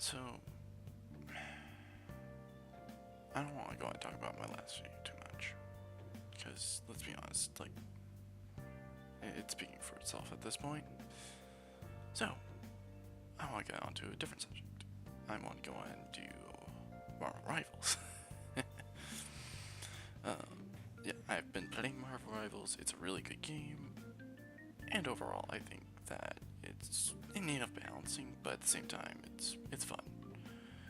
So, I don't want to go and talk about my last video too much, because let's be honest, like, it's speaking for itself at this point. So, I want to get on to a different subject. I want to go and do Marvel Rivals. Yeah, I've been playing Marvel Rivals. It's a really good game, and overall, I think that it's in need of balancing, but at the same time, it's fun.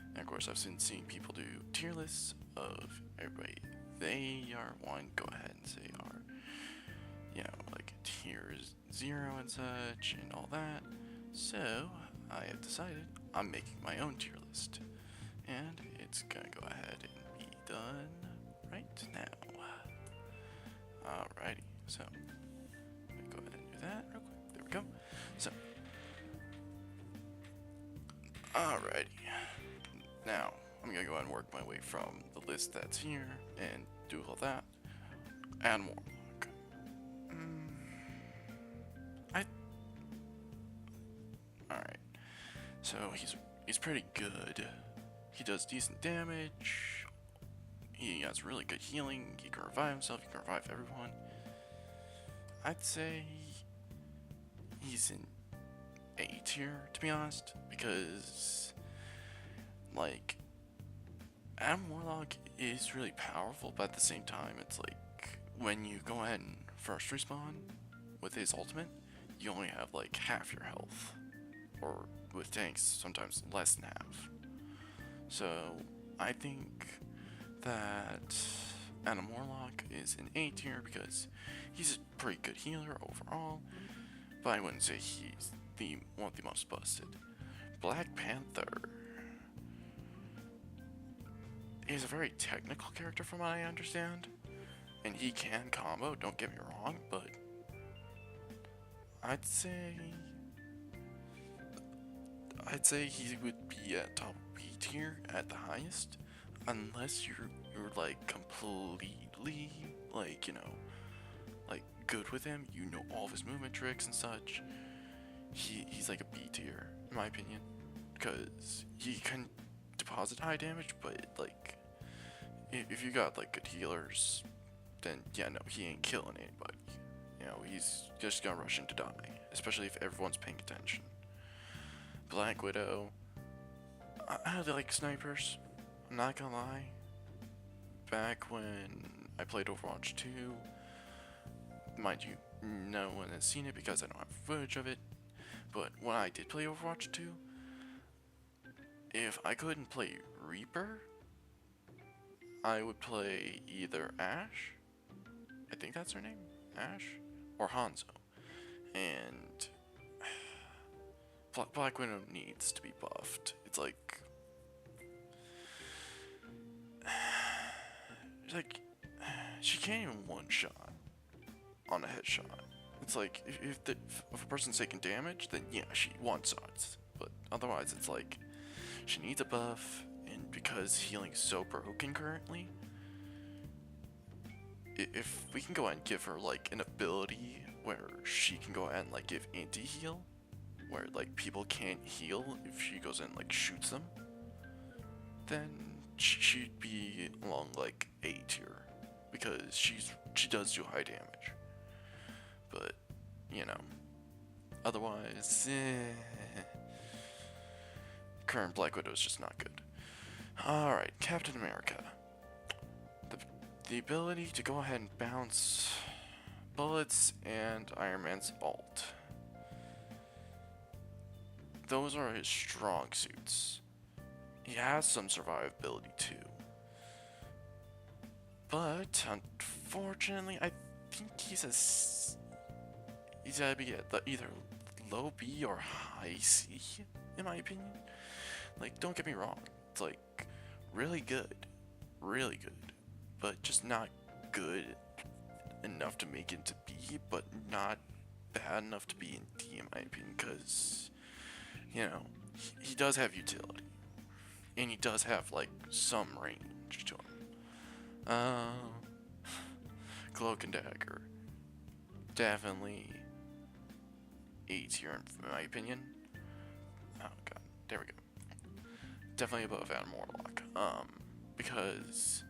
And of course, I've seen people do tier lists of everybody they are one. Go ahead and say are, like tier 0 and such and all that. So I have decided I'm making my own tier list, and it's gonna go ahead and be done right now. Alrighty, so let me go ahead and do that real quick. There we go. So, alrighty. Now, I'm gonna go ahead and work my way from the list that's here and do all that. Add Warlock. Alright. So he's pretty good. He does decent damage. He has really good healing. He can revive himself. He can revive everyone. I'd say he's in A tier, to be honest, because like Adam Warlock is really powerful, but at the same time, it's like when you go ahead and first respawn with his ultimate, you only have like half your health, or with tanks, sometimes less than half. So I think that Adam Warlock is an A tier because he's a pretty good healer overall, but I wouldn't say he's one of the most busted. Black Panther is a very technical character from what I understand, and he can combo, don't get me wrong, but I'd say he would be at top B tier at the highest, unless you're like completely like like good with him. You know all of his movement tricks and such. He's like a B tier in my opinion, because he can deposit high damage, but like if you got like good healers, then yeah, no, he ain't killing anybody. He's just gonna rush in to die, especially if everyone's paying attention. Black Widow, I like snipers, I'm not gonna lie. Back when I played Overwatch 2, mind you, no one has seen it because I don't have footage of it, but when I did play Overwatch 2, if I couldn't play Reaper, I would play either Ashe, I think that's her name, Ashe, or Hanzo. And Black Widow needs to be buffed. It's like she can't even one shot on a headshot. It's like if a person's taking damage, then yeah, she one shots. But otherwise, it's like she needs a buff, and because healing's so broken currently, if we can go ahead and give her like an ability where she can go ahead and like give anti-heal, where like people can't heal if she goes in and like shoots them, then she'd be along like A tier, because she does do high damage. But otherwise, current Black Widow is just not good. Alright, Captain America. The ability to go ahead and bounce bullets and Iron Man's ult. Those are his strong suits. He has some survivability too. But unfortunately, I think he's gotta be at the either low B or high C, in my opinion. Like, don't get me wrong, it's like really good, but just not good enough to make it to B, but not bad enough to be in D, in my opinion, because he does have utility, and he does have like some range to him. Cloak and Dagger, definitely A tier in my opinion. Oh god, there we go. definitely above Adam Warlock. Because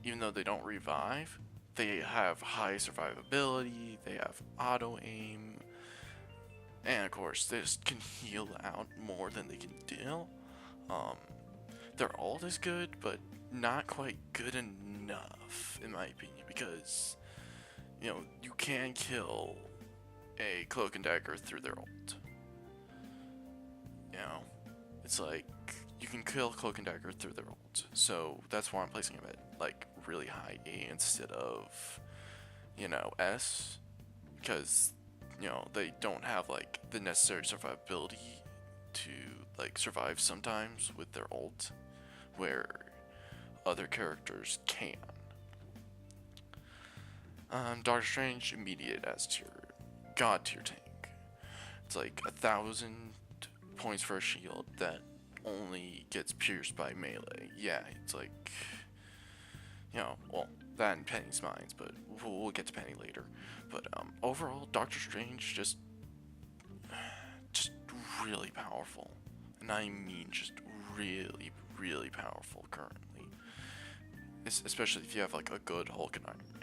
even though they don't revive, they have high survivability, they have auto aim, and of course they just can heal out more than they can deal. Um, their ult is good, but not quite good enough in my opinion, because you can kill a cloak and dagger through their ult. You know, it's like you can kill cloak and dagger through their ult, so that's why I'm placing him at like really high A instead of S, because they don't have like the necessary survivability to like survive sometimes with their ult, where other characters can. Doctor Strange, immediate S tier, God tier tank. It's like 1,000 points for a shield that only gets pierced by melee. Yeah, it's like, well, that and Penny's Mines, but we'll get to Penny later. But overall, Doctor Strange just really powerful, and I mean just really, really powerful currently. Especially if you have like a good Hulk and Iron Man.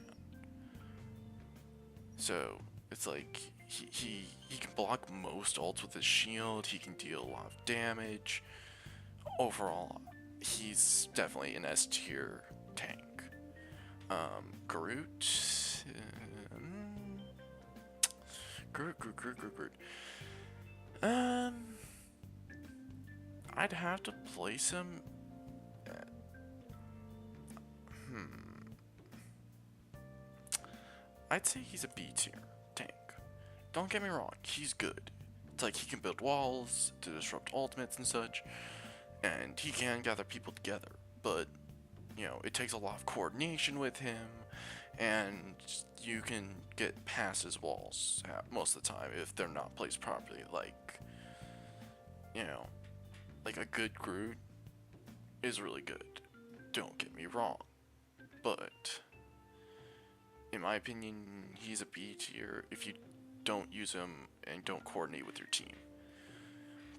So it's like he can block most ults with his shield. He can deal a lot of damage. Overall, he's definitely an S tier tank. Groot. Groot. I'd have to place him at, I'd say he's a B tier tank. Don't get me wrong, he's good. It's like he can build walls to disrupt ultimates and such, and he can gather people together, but it takes a lot of coordination with him, and you can get past his walls most of the time if they're not placed properly. Like a good Groot is really good. Don't get me wrong, but in my opinion, he's a B tier if you don't use him and don't coordinate with your team.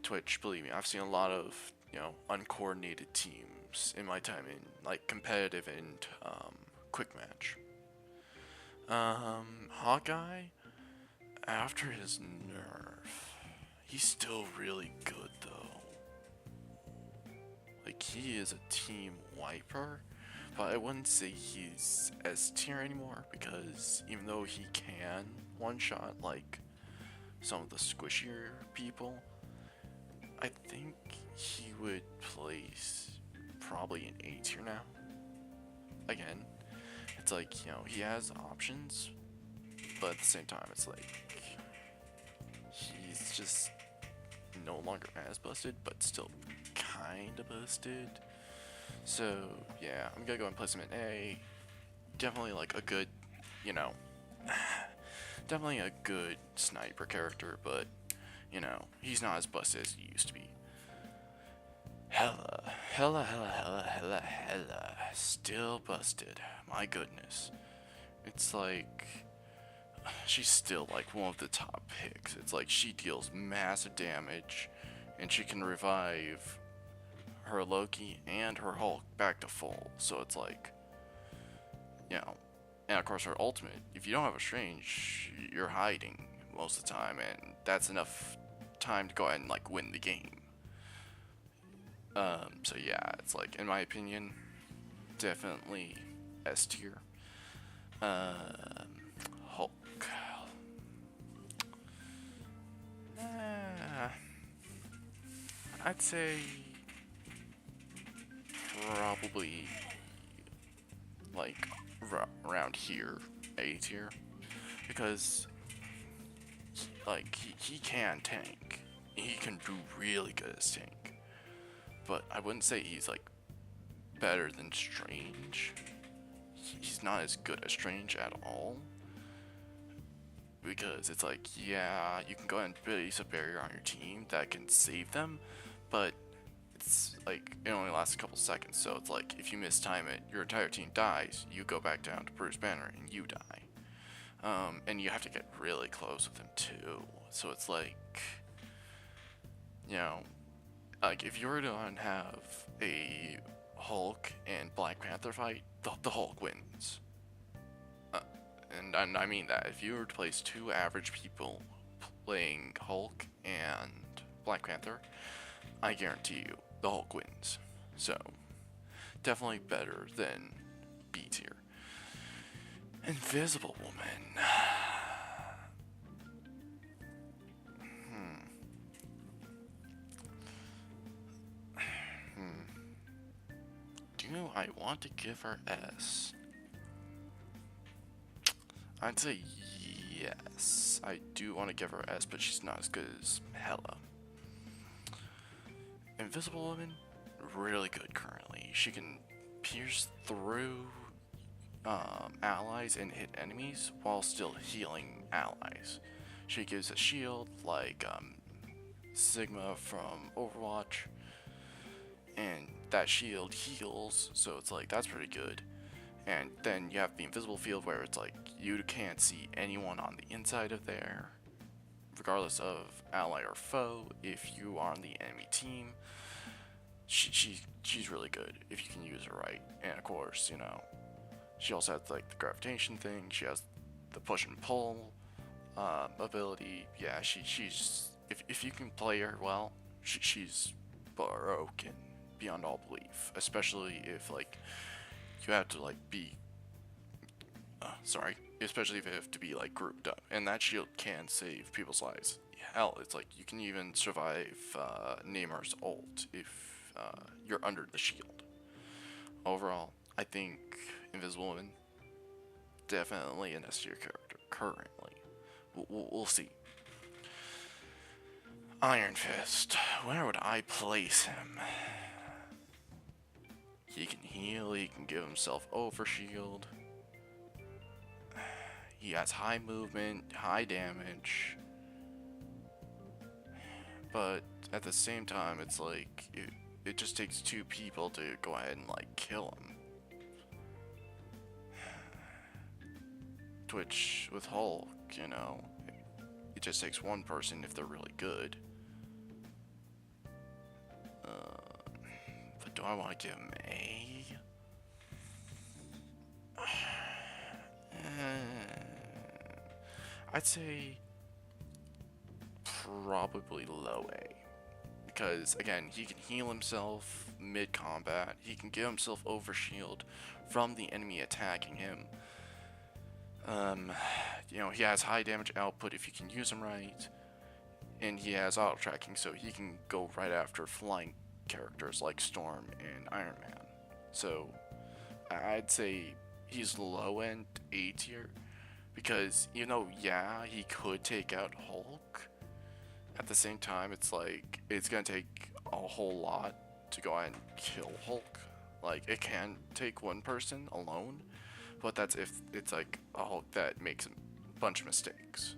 Twitch, believe me, I've seen a lot of uncoordinated teams in my time in like competitive and quick match. Hawkeye, after his nerf, he's still really good though. Like, he is a team wiper, but I wouldn't say he's S tier anymore, because even though he can one shot like some of the squishier people, I think he would place probably an A tier now. Again, it's like, he has options, but at the same time, it's like he's just no longer as busted, but still kinda busted. So yeah, I'm gonna go and place him in A. Definitely like a good, definitely a good sniper character, but he's not as busted as he used to be. Hella, still busted. My goodness. It's like, she's still like one of the top picks. It's like she deals massive damage, and she can revive her Loki and her Hulk back to full. So it's like, and of course her ultimate, if you don't have a Strange, you're hiding most of the time, and that's enough time to go ahead and like win the game. So yeah, it's like, in my opinion, definitely S tier. Hulk. I'd say probably like around here, A tier, because like he can tank. He can do really good as tank, but I wouldn't say he's like better than Strange. He's not as good as Strange at all, because it's like, yeah, you can go ahead and place a barrier on your team that can save them, but it's like it only lasts a couple seconds. So it's like, if you mistime it, your entire team dies. You go back down to Bruce Banner and you die. And you have to get really close with him too. So it's like, Like, if you were to have a Hulk and Black Panther fight, the Hulk wins. Uh, and I mean that. If you were to place two average people playing Hulk and Black Panther, I guarantee you the Hulk wins. So, definitely better than B tier. Invisible Woman. Hmm. Hmm. Do I want to give her S? I'd say yes. I do want to give her S, but she's not as good as Hela. Invisible Woman, really good currently. She can pierce through allies and hit enemies while still healing allies. She gives a shield like Sigma from Overwatch, and that shield heals, so it's like that's pretty good. And then you have the invisible field where it's like you can't see anyone on the inside of there, regardless of ally or foe. If you are on the enemy team, she's really good if you can use her right. And of course, you know, she also has like the gravitation thing. She has the push and pull ability. Yeah, she's if you can play her well, she's broken beyond all belief. Especially if like you have to like be especially if you have to be like grouped up, and that shield can save people's lives. Hell, it's like you can even survive Neymar's ult if you're under the shield. Overall, I think Invisible Woman definitely an S tier character currently. We'll see. Iron Fist, where would I place him? He can heal, he can give himself overshield. He has high movement, high damage. But at the same time, it's like, it just takes two people to go ahead and like kill him. Which, with Hulk, you know, it just takes one person if they're really good. But do I want to give him A? I'd say probably low A. Because, again, he can heal himself mid-combat. He can give himself overshield from the enemy attacking him. You know, he has high damage output if you can use him right. And he has auto tracking, so he can go right after flying characters like Storm and Iron Man. So I'd say he's low end A tier, because even though yeah he could take out Hulk, at the same time it's like it's gonna take a whole lot to go ahead and kill Hulk. Like it can take one person alone, but that's if it's like a Hulk that makes a bunch of mistakes.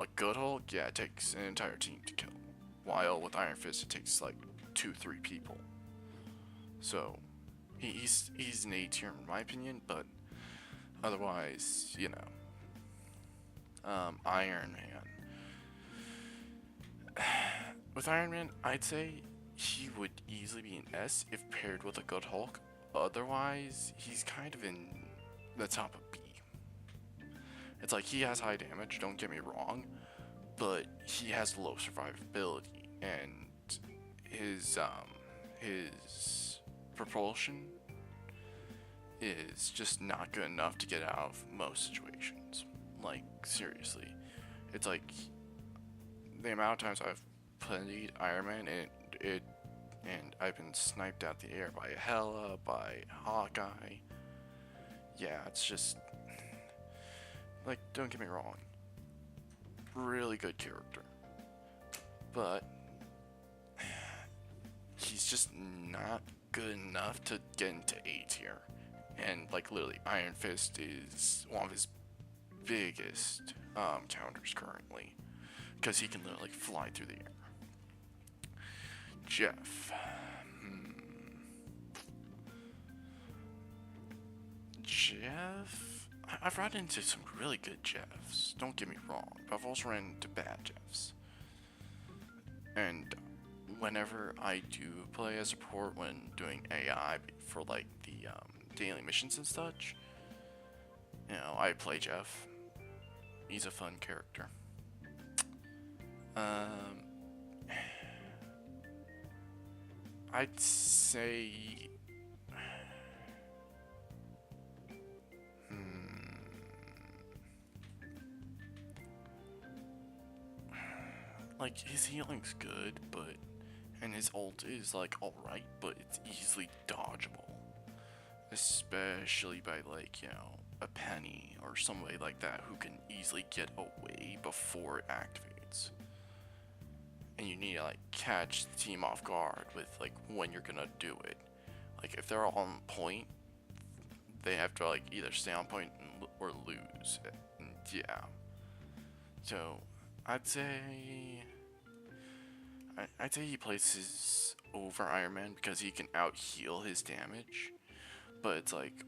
A good Hulk, yeah, it takes an entire team to kill. While with Iron Fist, it takes like 2-3 people. So he's an A tier in my opinion, but otherwise, you know, Iron Man. With Iron Man, I'd say he would easily be an S if paired with a good Hulk. Otherwise, he's kind of in the top of B. It's like he has high damage, don't get me wrong, but he has low survivability, and his propulsion is just not good enough to get out of most situations. Like seriously, it's like the amount of times I've played Iron Man and I've been sniped out the air by Hela, by Hawkeye. Yeah, it's just like, don't get me wrong, really good character, but he's just not good enough to get into A tier. And like literally, Iron Fist is one of his biggest counters currently, because he can literally fly through the air. Jeff. Jeff? I've run into some really good Jeffs, don't get me wrong, but I've also run into bad Jeffs. And whenever I do play as support when doing AI for like the daily missions and such, I play Jeff. He's a fun character. Um, I'd say, like his healing's good, but and his ult is like alright, but it's easily dodgeable, especially by like a penny or somebody like that who can easily get away before it activates. And you need to like catch the team off guard with like when you're gonna do it. Like if they're on point, they have to like either stay on point or lose. And yeah. So I'd say he places over Iron Man because he can out heal his damage, but it's like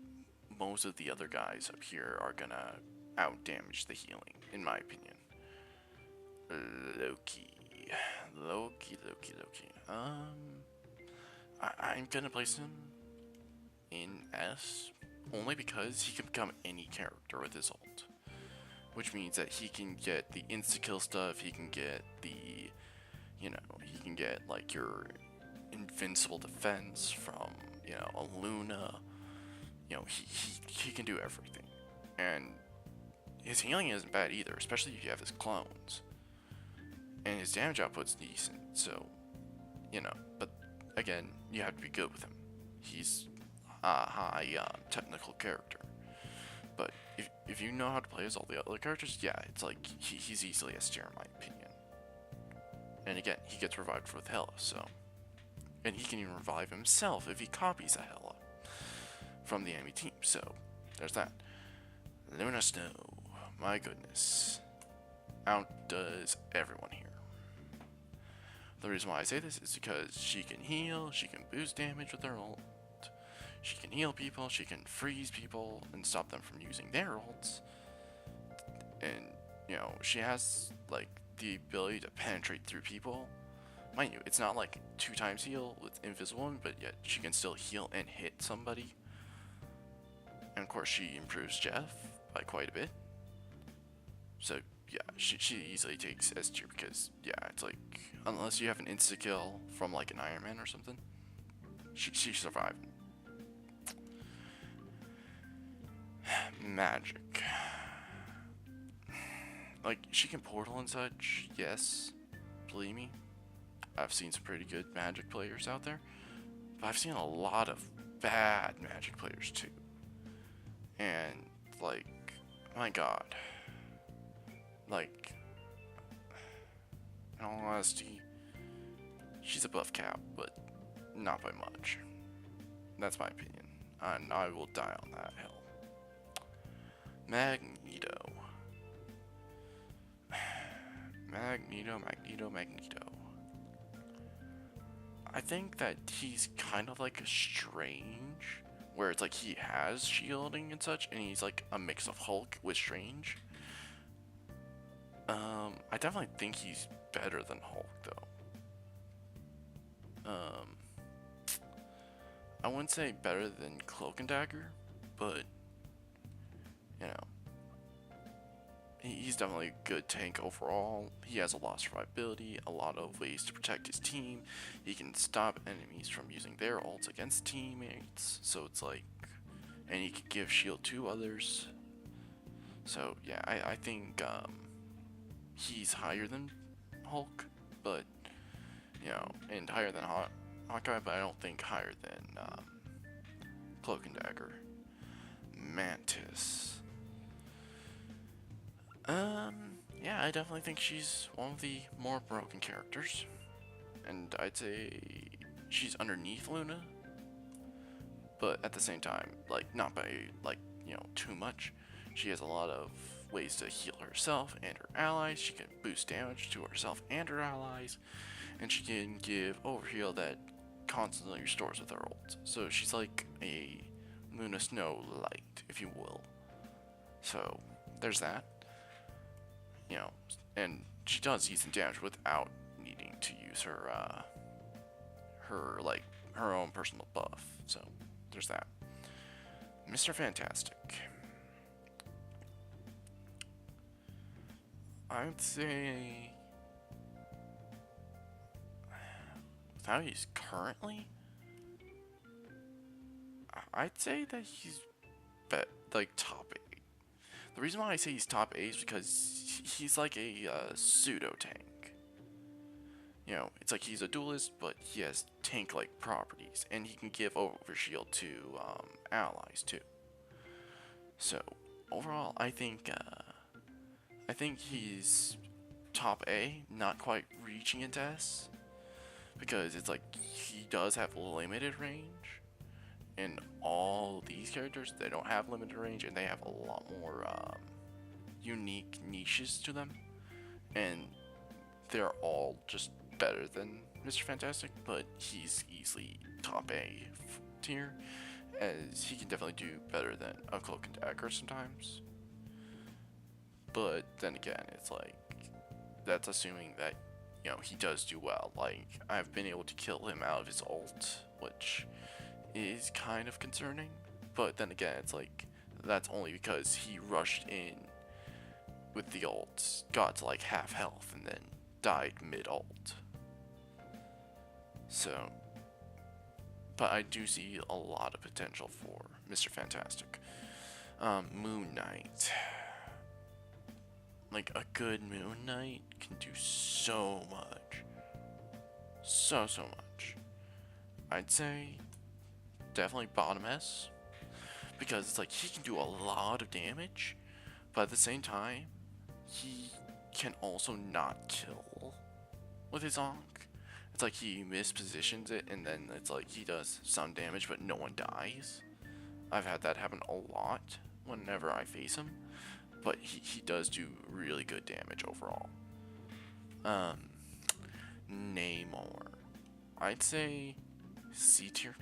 most of the other guys up here are gonna out damage the healing, in my opinion. Loki. I'm gonna place him in S only because he can become any character with his ult, which means that he can get the insta kill stuff. He can get the, he can get like your invincible defense from a Luna. He can do everything, and his healing isn't bad either, especially if you have his clones. And his damage output's decent, so, but again, you have to be good with him. He's a high technical character. But if you know how to play as all the other characters, yeah, it's like he's easily S tier in my opinion. And again, he gets revived with Hela, so. And he can even revive himself if he copies a Hela from the enemy team, so there's that. Luna Snow, my goodness, outdoes everyone here. The reason why I say this is because she can heal, she can boost damage with her ult, she can heal people, she can freeze people and stop them from using their ults, and she has like the ability to penetrate through people. Mind you, it's not like 2 times heal with Invisible, but yet she can still heal and hit somebody. And of course she improves Jeff by quite a bit. So yeah, she easily takes S tier because yeah, it's like unless you have an insta kill from like an Iron Man or something, she survived. Magic, like she can portal and such. Yes, believe me, I've seen some pretty good Magic players out there, but I've seen a lot of bad Magic players too. And like, my God. Like, in all honesty, she's above cap, but not by much. That's my opinion, and I will die on that hill. Magneto. Magneto. I think that he's kind of like a Strange, where it's like he has shielding and such, and he's like a mix of Hulk with Strange. I definitely think he's better than Hulk, though. I wouldn't say better than Cloak and Dagger, but, he's definitely a good tank overall. He has a lot of survivability, a lot of ways to protect his team. He can stop enemies from using their ults against teammates, so it's like, and he can give shield to others. So yeah, I think he's higher than Hulk, but and higher than Hawkeye, but I don't think higher than Cloak and Dagger. Mantis. Yeah, I definitely think she's one of the more broken characters, and I'd say she's underneath Luna, but at the same time, like not by like too much. She has a lot of ways to heal herself and her allies. She can boost damage to herself and her allies, and she can give overheal that constantly restores with her ult. So she's like a Luna Snow light, if you will. So there's that. And she does decent damage without needing to use her her own personal buff. So there's that. Mr. Fantastic. I'd say with how he's currently, I'd say that he's like top 8. The reason why I say he's top 8 is because he's like a pseudo tank. You know, it's like he's a duelist, but he has tank-like properties, and he can give overshield to allies too. So overall, I think he's top A, not quite reaching into S, because it's like he does have limited range, and all these characters, they don't have limited range, and they have a lot more unique niches to them, and they're all just better than Mr. Fantastic, but he's easily top A tier, as he can definitely do better than a Cloak and Dagger sometimes. But then again, it's like, that's assuming that, you know, he does do well. Like, I've been able to kill him out of his ult, which is kind of concerning. But then again, it's like, that's only because he rushed in with the ult, got to like half health, and then died mid-ult. So, but I do see a lot of potential for Mr. Fantastic. Moon Knight. Like, a good Moon Knight can do so much. So much. I'd say definitely bottom S, because it's like he can do a lot of damage, but at the same time, he can also not kill with his Onk. It's like he mispositions it, and then it's like he does some damage, but no one dies. I've had that happen a lot whenever I face him, but he does do really good damage overall. Namor. I'd say C tier.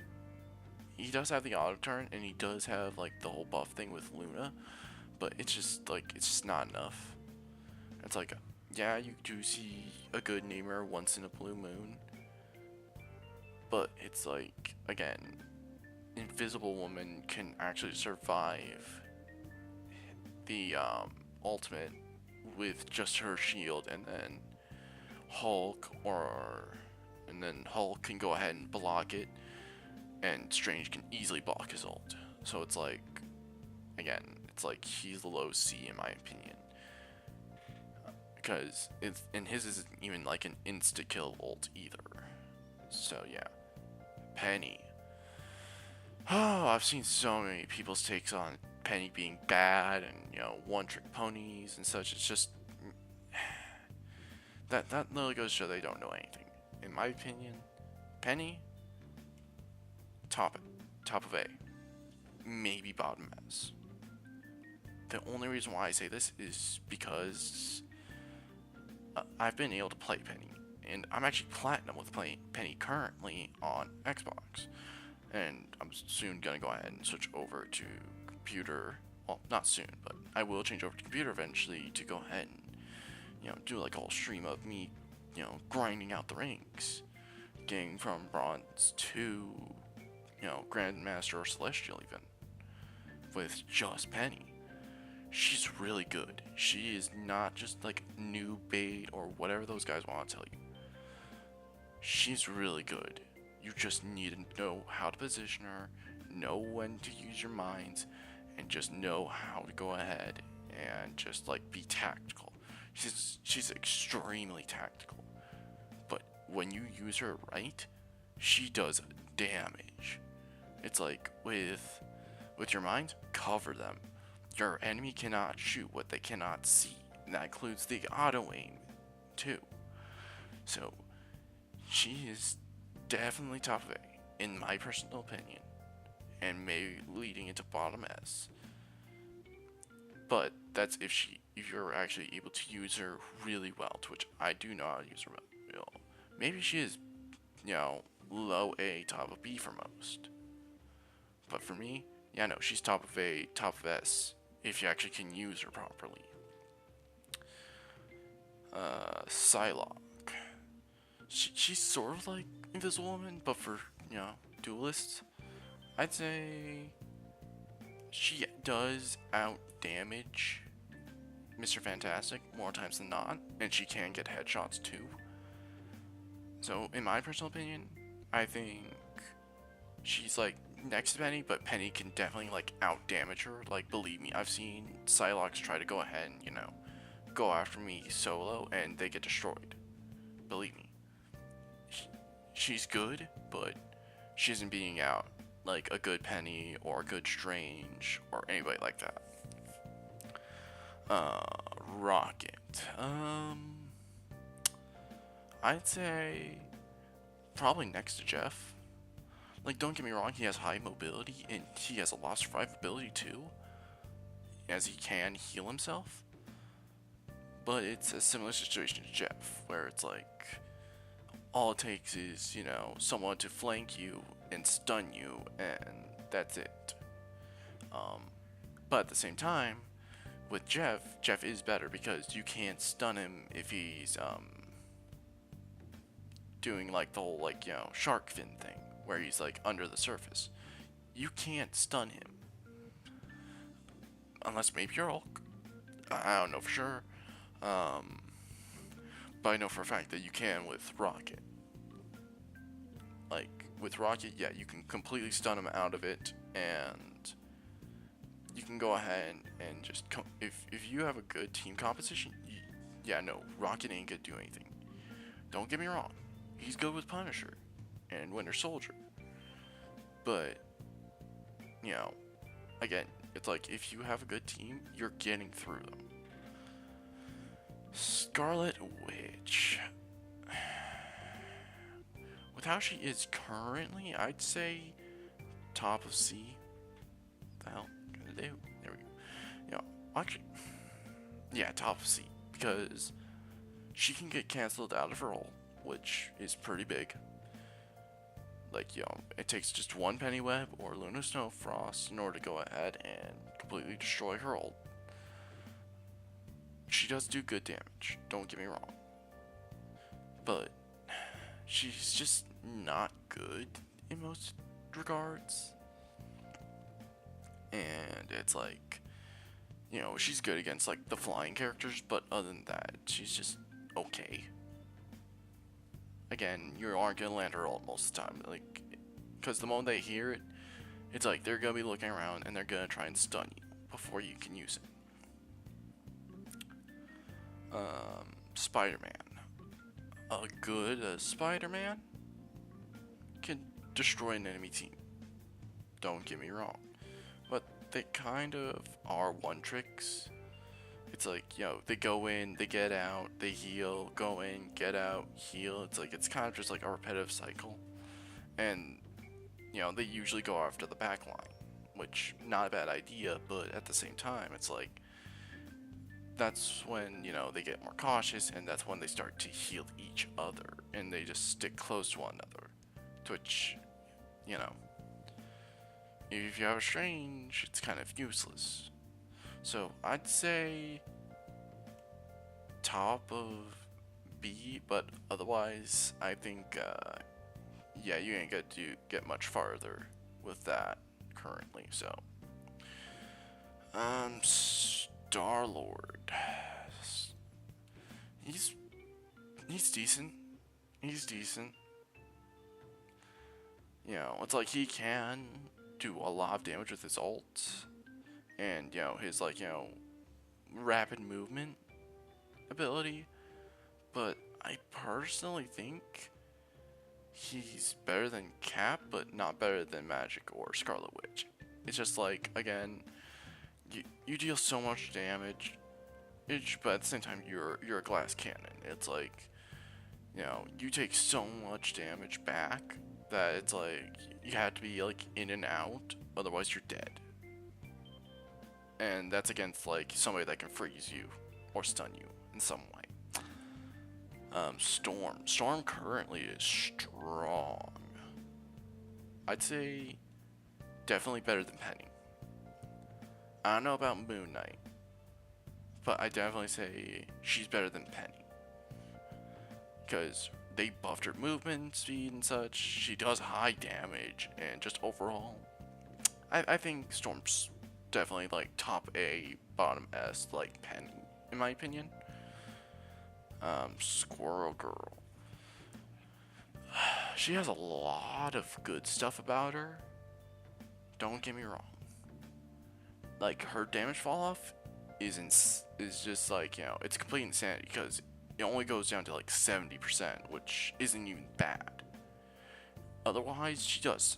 He does have the auto turn, and he does have like the whole buff thing with Luna, but it's just not enough. It's like, yeah, you do see a good Namor once in a blue moon, but it's like, again, Invisible Woman can actually survive the ultimate with just her shield, and then Hulk can go ahead and block it, and Strange can easily block his ult. So it's like, again, it's like he's low C in my opinion, because his isn't even like an insta kill ult either. So yeah, Penny. Oh, I've seen so many people's takes on Penny being bad, and you know, one-trick ponies and such. It's just that literally goes to show they don't know anything. In my opinion, Penny, top of A, maybe bottom S. The only reason why I say this is because I've been able to play Penny, and I'm actually platinum with playing Penny currently on Xbox, and I'm soon gonna go ahead and switch over to computer. Well, not soon, but I will change over to computer eventually to go ahead and, you know, do like a whole stream of me, you know, grinding out the ranks, getting from bronze to, you know, Grandmaster or Celestial even, with just Penny. She's really good. She is not just like new bait or whatever those guys want to tell you. She's really good. You just need to know how to position her, know when to use your mines, and just know how to go ahead and just like be tactical. She's extremely tactical, but when you use her right, she does damage. It's like with your mines, cover them. Your enemy cannot shoot what they cannot see, and that includes the auto aim too. So she is definitely top of A in my personal opinion, and maybe leading into bottom S. But that's if you're actually able to use her really well, to which I do know how to use her well. Maybe she is, you know, low A, top of B for most. But for me, yeah, no, she's top of A, top of S, if you actually can use her properly. Psylocke. She's sort of like Invisible Woman, but for, you know, duelists, I'd say she does out damage Mr. Fantastic more times than not, and she can get headshots too. So, in my personal opinion, I think she's like next to Penny, but Penny can definitely like out damage her. Like, believe me, I've seen Psylocke try to go ahead and, you know, go after me solo, and they get destroyed. Believe me, she's good, but she isn't beating out like a good Penny or a good Strange or anybody like that. Rocket. I'd say probably next to Jeff. Like, don't get me wrong, he has high mobility and he has a lot of survivability too, as he can heal himself. But it's a similar situation to Jeff, where it's like all it takes is, you know, someone to flank you and stun you, and that's it. But at the same time, with Jeff is better because you can't stun him if he's doing like the whole like, you know, shark fin thing where he's like under the surface. You can't stun him unless maybe you're Hulk. I don't know for sure, but I know for a fact that you can with Rocket. Like with Rocket, yeah, you can completely stun him out of it, and you can go ahead and just if you have a good team composition, yeah, no, Rocket ain't gonna do anything. Don't get me wrong, he's good with Punisher and Winter Soldier, but you know, again, it's like if you have a good team, you're getting through them. Scarlet Witch. With how she is currently, I'd say top of C. The hell can I do? There we go. You know, actually, yeah, top of C, because she can get cancelled out of her ult, which is pretty big. Like, you know, it takes just one Penny Web or Luna Snowfrost in order to go ahead and completely destroy her ult. She does do good damage, don't get me wrong, but she's just not good in most regards. And it's like, you know, she's good against like the flying characters, but other than that, she's just okay. Again, you aren't gonna land her ult most of the time, like, because the moment they hear it, it's like they're gonna be looking around and they're gonna try and stun you before you can use it. Spider-Man. A good Spider-Man can destroy an enemy team. Don't get me wrong, but they kind of are one tricks. It's like, you know, they go in, they get out, they heal, go in, get out, heal. It's like, it's kind of just like a repetitive cycle. And, you know, they usually go after the back line, which, not a bad idea, but at the same time, it's like, that's when, you know, they get more cautious, and that's when they start to heal each other, and they just stick close to one another. To which, you know, if you have a Strange, it's kind of useless. So I'd say top of B, but otherwise I think yeah, you ain't gonna get much farther with that currently. So Star-Lord, he's decent. He's decent. You know, it's like he can do a lot of damage with his ult, and, you know, his, like, you know, rapid movement ability, but I personally think he's better than Cap, but not better than Magic or Scarlet Witch. It's just like, again, you deal so much damage, but at the same time, you're a glass cannon. It's like, you know, you take so much damage back that it's like you have to be like in and out, otherwise you're dead. And that's against like somebody that can freeze you or stun you in some way. Storm currently is strong. I'd say definitely better than Penny. I don't know about Moon Knight, but I definitely say she's better than Penny, because they buffed her movement speed and such. She does high damage, and just overall, I think Storm's definitely like top A, bottom S, like Penny, in my opinion. Squirrel Girl. She has a lot of good stuff about her. Don't get me wrong. Like her damage fall off is just like, you know, it's complete insanity because it only goes down to like 70%, which isn't even bad. Otherwise, she does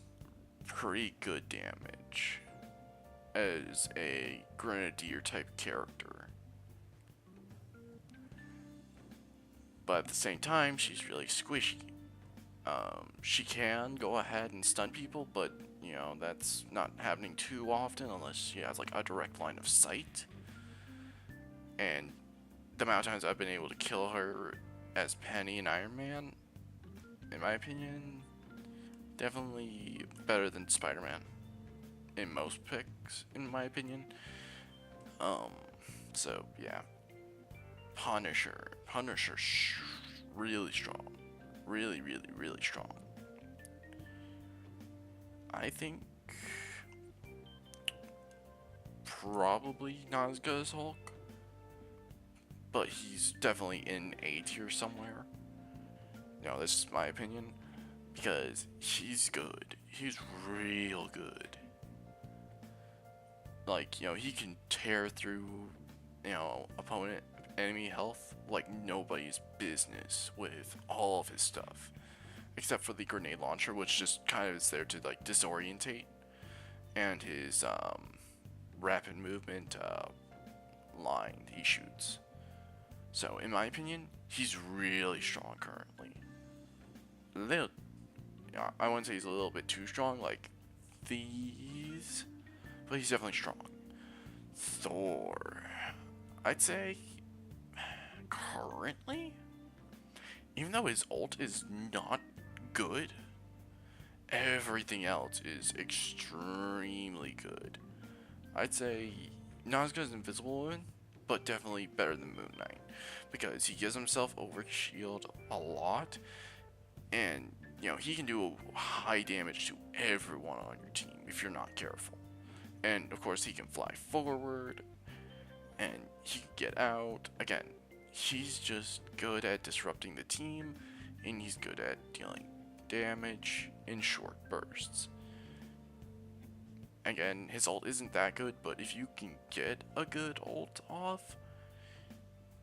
pretty good damage as a grenadier type character. But at the same time, she's really squishy. She can go ahead and stun people, but you know, that's not happening too often unless she has like a direct line of sight. And the amount of times I've been able to kill her as Penny and Iron Man, in my opinion, definitely better than Spider-Man in most picks, in my opinion. So yeah, Punisher, really strong, really strong. I think probably not as good as Hulk, but he's definitely in A tier somewhere. You know, this is my opinion, because he's good. He's real good. Like, you know, he can tear through, you know, opponent, enemy health like nobody's business with all of his stuff. Except for the grenade launcher, which just kind of is there to, like, disorientate. And his, rapid movement, line he shoots. So, in my opinion, he's really strong currently. I wouldn't say he's a little bit too strong, like these, but he's definitely strong. Thor, I'd say currently, even though his ult is not good, everything else is extremely good. I'd say not as good as Invisible Woman, but definitely better than Moon Knight, because he gives himself over shield a lot, and you know, he can do high damage to everyone on your team if you're not careful. And of course, he can fly forward, and he can get out. Again, he's just good at disrupting the team, and he's good at dealing damage in short bursts. Again, his ult isn't that good, but if you can get a good ult off,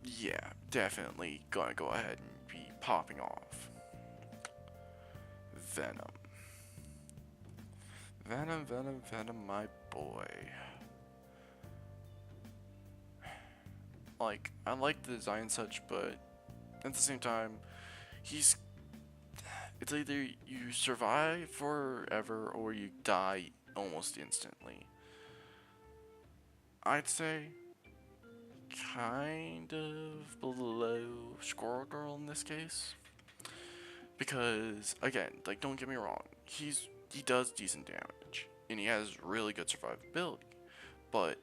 yeah, definitely gonna go ahead and be popping off. Venom. Venom, my boy. Like, I like the design and such, but at the same time, it's either you survive forever or you die almost instantly. I'd say kind of below Squirrel Girl in this case. Because, again, like, don't get me wrong, he does decent damage, and he has really good survivability, but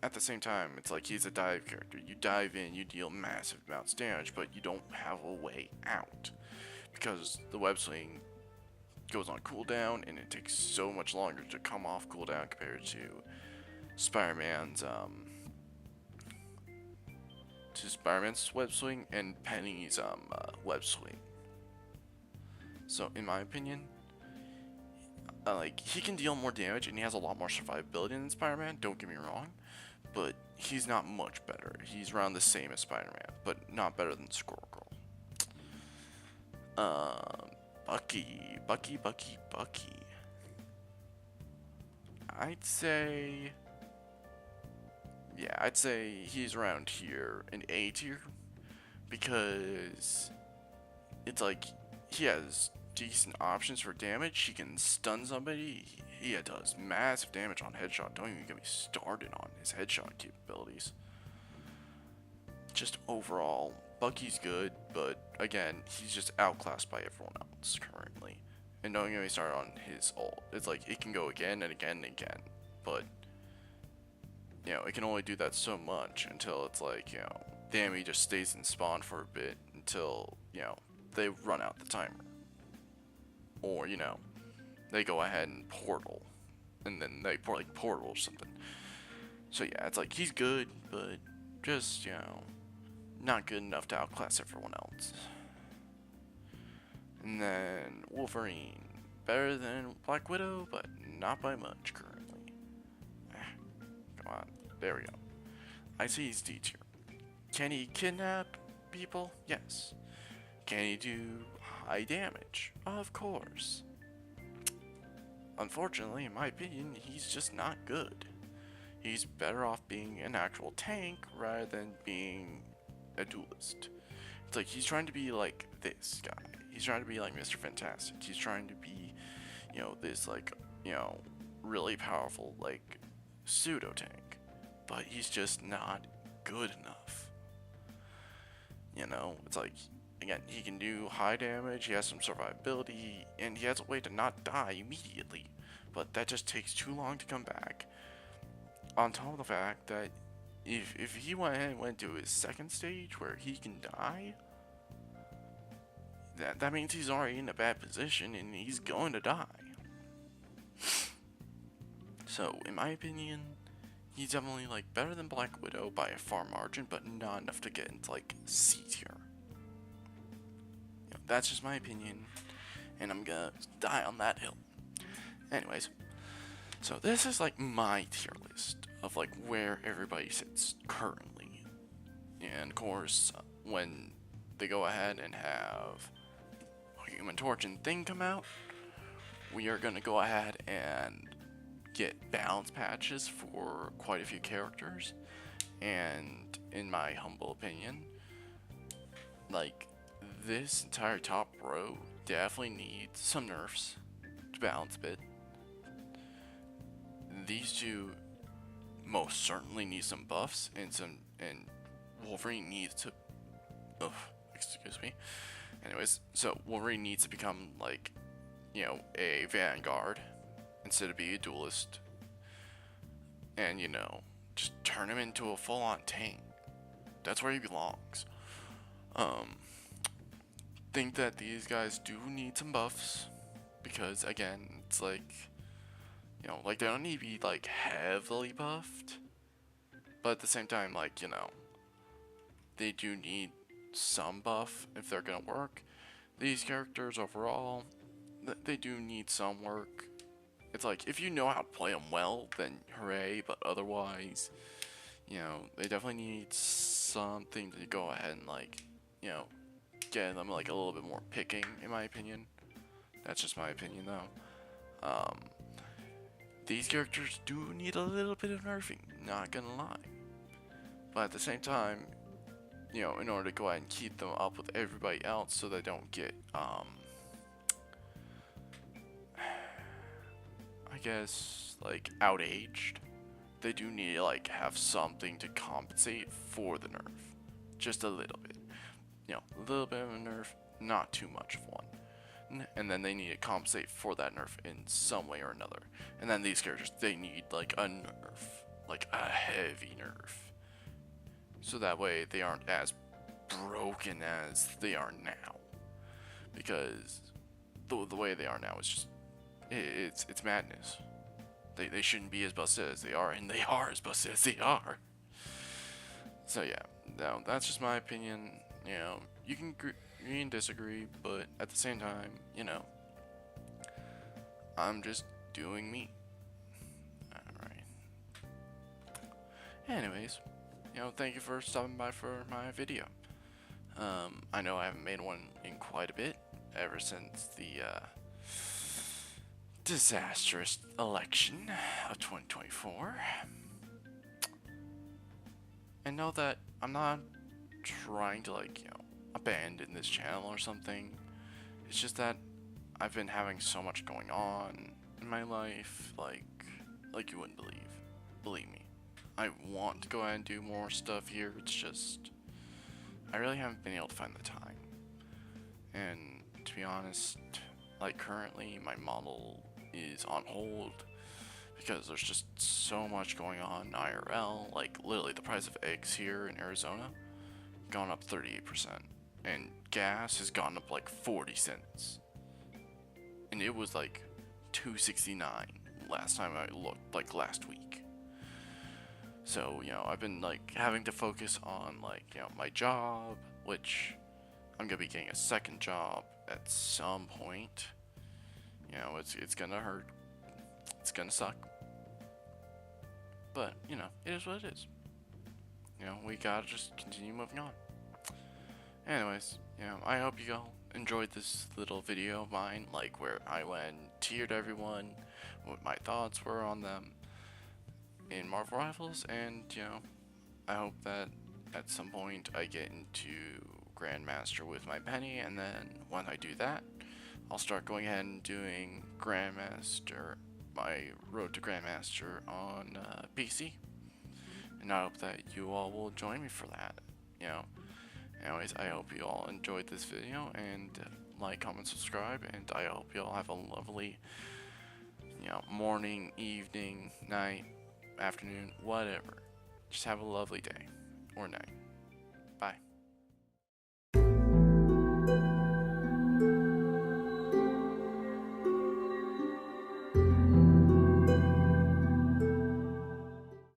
at the same time, it's like he's a dive character. You dive in, you deal massive amounts of damage, but you don't have a way out, because the web swing goes on cooldown, and it takes so much longer to come off cooldown compared to Spider-Man's web swing and Penny's web swing. So in my opinion, like, he can deal more damage and he has a lot more survivability than Spider-Man, don't get me wrong, but he's not much better. He's around the same as Spider-Man, but not better than Squirrel Girl. Bucky. I'd say he's around here in A tier, because it's like he has decent options for damage. He can stun somebody. He does massive damage on headshot. Don't even get me started on his headshot capabilities. Just overall, Bucky's good, but again, he's just outclassed by everyone else currently. And don't get me started on his ult. It's like it can go again and again and again, but you know, it can only do that so much until it's like, you know, the enemy just stays in spawn for a bit until, they run out the timer. Or, they go ahead and portal. And then they portal or something. So yeah, it's like he's good, but just, not good enough to outclass everyone else. And then Wolverine, better than Black Widow, but not by much currently. Come on, there we go. I see he's D tier. Can he kidnap people? Yes. Can he do high damage? Of course. Unfortunately, in my opinion, he's just not good. He's better off being an actual tank rather than being a duelist. It's like he's trying to be like this guy. He's trying to be like Mr. Fantastic. He's trying to be, this like, really powerful like pseudo tank. But he's just not good enough. It's like, again, he can do high damage, he has some survivability, and he has a way to not die immediately. But that just takes too long to come back. On top of the fact that if he went ahead and went to his second stage where he can die, that means he's already in a bad position and he's going to die. So, in my opinion, he's definitely like better than Black Widow by a far margin, but not enough to get into like C tier. That's just my opinion, and I'm gonna die on that hill. Anyways, so this is like my tier list of like where everybody sits currently. And of course, when they go ahead and have Human Torch and Thing come out, we are gonna go ahead and get balance patches for quite a few characters. And in my humble opinion, like, this entire top row definitely needs some nerfs to balance a bit. These two most certainly need some buffs, and Wolverine needs to, excuse me. Anyways, so Wolverine needs to become like, a vanguard instead of being a duelist, and just turn him into a full-on tank. That's where he belongs. Think that these guys do need some buffs, because again, it's like, like, they don't need to be like heavily buffed, but at the same time, like, they do need some buff if they're gonna work. These characters overall, they do need some work. It's like, if you know how to play them well, then hooray, but otherwise, they definitely need something to go ahead and like, get them like a little bit more picking, in my opinion. That's just my opinion though. These characters do need a little bit of nerfing, not gonna lie. But at the same time, in order to go ahead and keep them up with everybody else so they don't get, I guess, like, outaged, they do need to, like, have something to compensate for the nerf. Just a little bit. A little bit of a nerf, not too much of one. And then they need to compensate for that nerf in some way or another. And then these characters, they need like a nerf, like a heavy nerf, so that way they aren't as broken as they are now. Because the way they are now is just, it's madness. They shouldn't be as busted as they are, and they are as busted as they are. So yeah, no, that's just my opinion. You can disagree, but at the same time, I'm just doing me. Alright. Anyways, thank you for stopping by for my video. I know I haven't made one in quite a bit, ever since the disastrous election of 2024. And know that I'm not trying to, like, abandon this channel or something. It's just that I've been having so much going on in my life, like you wouldn't believe. Believe me. I want to go ahead and do more stuff here, it's just, I really haven't been able to find the time. And to be honest, like, currently my model is on hold because there's just so much going on IRL. Like, literally the price of eggs here in Arizona gone up 38%, and gas has gone up like 40 cents. And it was like 269 last time I looked, like last week. So, I've been like having to focus on like, my job, which I'm gonna be getting a second job at some point. It's gonna hurt. It's gonna suck. But, it is what it is. We gotta just continue moving on. Anyways, I hope you all enjoyed this little video of mine, like where I went and tiered everyone, what my thoughts were on them in Marvel Rivals, and, I hope that at some point I get into Grandmaster with my Penny, and then when I do that, I'll start going ahead and doing Grandmaster, my road to Grandmaster on PC. And I hope that you all will join me for that, Anyways, I hope you all enjoyed this video, and like, comment, subscribe, and I hope you all have a lovely, morning, evening, night, afternoon, whatever. Just have a lovely day or night. Bye.